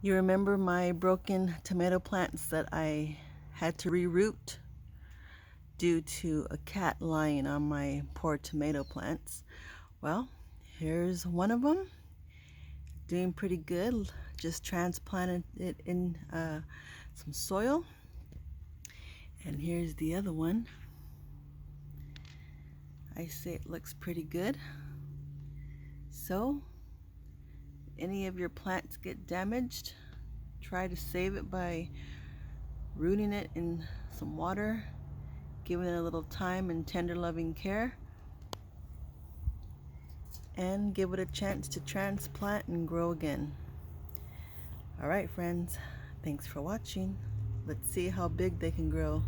You remember my broken tomato plants that I had to reroot due to a cat lying on my poor tomato plants? Well, here's one of them, doing pretty good. Just transplanted it in some soil. And here's the other one. I say it looks pretty good. So, any of your plants get damaged, try to save it by rooting it in some water, giving it a little time and tender loving care, and give it a chance to transplant and grow again. Alright friends, thanks for watching. Let's see how big they can grow.